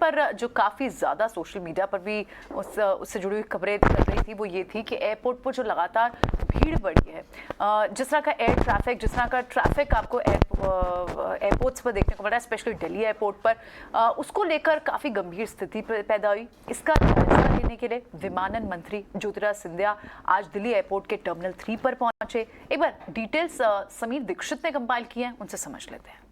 पर जो काफ़ी ज़्यादा सोशल मीडिया पर भी उससे जुड़ी हुई खबरें चल रही थी वो ये थी कि एयरपोर्ट पर जो लगातार भीड़ बढ़ी है, जिस तरह का एयर ट्रैफिक, जिस तरह का ट्रैफिक आपको एयरपोर्ट्स पर देखने को मिला, स्पेशली दिल्ली एयरपोर्ट पर, उसको लेकर काफ़ी गंभीर स्थिति पैदा हुई। इसका जायजा लेने के लिए विमानन मंत्री ज्योतिरादित्य सिंधिया आज दिल्ली एयरपोर्ट के टर्मिनल 3 पर पहुंचे। एक बार डिटेल्स समीर दीक्षित ने कंपाइल की हैं, उनसे समझ लेते हैं।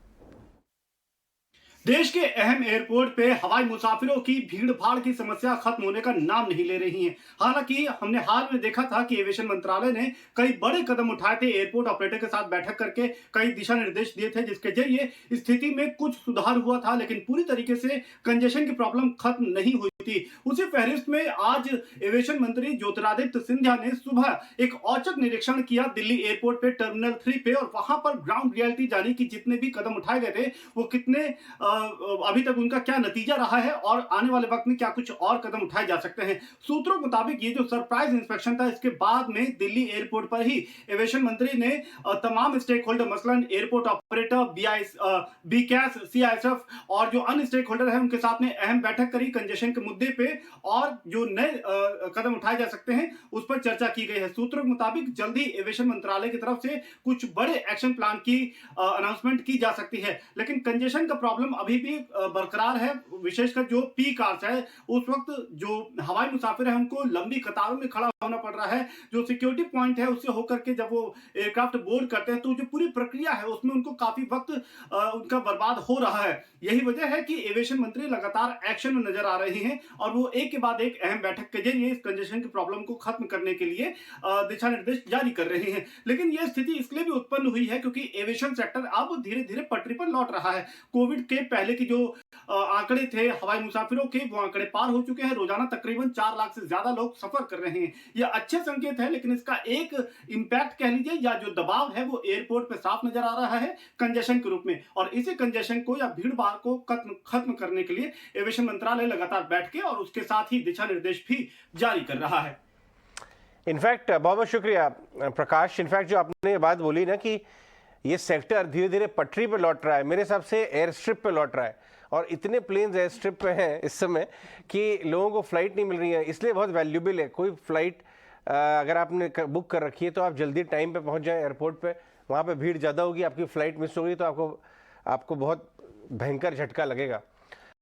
देश के अहम एयरपोर्ट पे हवाई मुसाफिरों की भीड़ भाड़ की समस्या खत्म होने का नाम नहीं ले रही है। हालांकि हमने हाल में देखा था कि एविएशन मंत्रालय ने कई बड़े कदम उठाए थे, एयरपोर्ट ऑपरेटर के साथ बैठक करके कई दिशा निर्देश दिए थे, जिसके जरिए स्थिति में कुछ सुधार हुआ था, लेकिन पूरी तरीके से कंजेशन की प्रॉब्लम खत्म नहीं हुई थी। उसी फहरिस्त में आज एविएशन मंत्री ज्योतिरादित्य सिंधिया ने सुबह एक औचक निरीक्षण किया दिल्ली एयरपोर्ट पे टर्मिनल 3 पे, और वहां पर ग्राउंड रियलिटी जानी कि जितने भी कदम उठाए गए थे वो कितने अभी तक उनका क्या नतीजा रहा है और आने वाले वक्त में क्या कुछ और कदम उठाए जा सकते हैं। सूत्रों के मुताबिक ये जो सरप्राइज इंस्पेक्शन था, इसके बाद में दिल्ली एयरपोर्ट पर ही एविएशन मंत्री ने तमाम स्टेक होल्डर, मसलन एयरपोर्ट ऑपरेटर, बीकैस, सीआईएसएफ और जो अन्य स्टेक होल्डर है उनके साथ में अहम बैठक करी कंजेशन के मुद्दे पे, और जो नए कदम उठाए जा सकते हैं उस पर चर्चा की गई है। सूत्रों के मुताबिक जल्दी एविएशन मंत्रालय की तरफ से कुछ बड़े एक्शन प्लान की अनाउंसमेंट की जा सकती है, लेकिन कंजेशन का प्रॉब्लम अभी भी बरकरार है। विशेषकर जो पीक आवर्स है, उस वक्त जो हवाई मुसाफिर है उनको लंबी कतारों में खड़ा होना पड़ रहा है। जो सिक्योरिटी पॉइंट है उससे होकर के जब वो एयरक्राफ्ट बोर्ड करते हैं तो जो पूरी प्रक्रिया है उसमें उनको काफी वक्त उनका बर्बाद हो रहा है। यही वजह है कि एविएशन मंत्री लगातार एक्शन में नजर आ रहे हैं और वो एक के बाद एक अहम बैठक के जरिए इस कंजेशन की प्रॉब्लम को खत्म करने के लिए दिशा निर्देश जारी कर रहे हैं। लेकिन यह स्थिति इसलिए भी उत्पन्न हुई है क्योंकि एविएशन सेक्टर अब धीरे धीरे पटरी पर लौट रहा है। कोविड के पहले की जो आंकड़े थे हवाई मुसाफिरों के, वो आंकड़े पार हो चुके हैं। रोजाना तकरीबन 4 लाख से ज्यादा लोग सफर कर रहे हैं। यह अच्छे संकेत है, लेकिन इसका एक इंपैक्ट कह लीजिए या जो दबाव है वो एयरपोर्ट पे साफ नजर आ रहा है कंजेशन के रूप में, और इसी कंजेशन को या भीड़ भाड़ को खत्म करने के लिए एविएशन मंत्रालय लगातार बैठ के और उसके साथ ही दिशा निर्देश भी जारी कर रहा है। इनफैक्ट बहुत बहुत शुक्रिया प्रकाश। इनफैक्ट जो आपने ये बात बोली ना कि ये सेक्टर धीरे धीरे पटरी पे लौट रहा है, मेरे हिसाब से एयर स्ट्रिप पे लौट रहा है, और इतने प्लेन्स एयर स्ट्रिप पे हैं इस समय कि लोगों को फ्लाइट नहीं मिल रही है, इसलिए बहुत वैल्यूबल है। कोई फ्लाइट अगर आपने बुक कर रखी है तो आप जल्दी टाइम पे पहुंच जाएं एयरपोर्ट पे, वहाँ पे भीड़ ज़्यादा होगी, आपकी फ़्लाइट मिस होगी तो आपको बहुत भयंकर झटका लगेगा।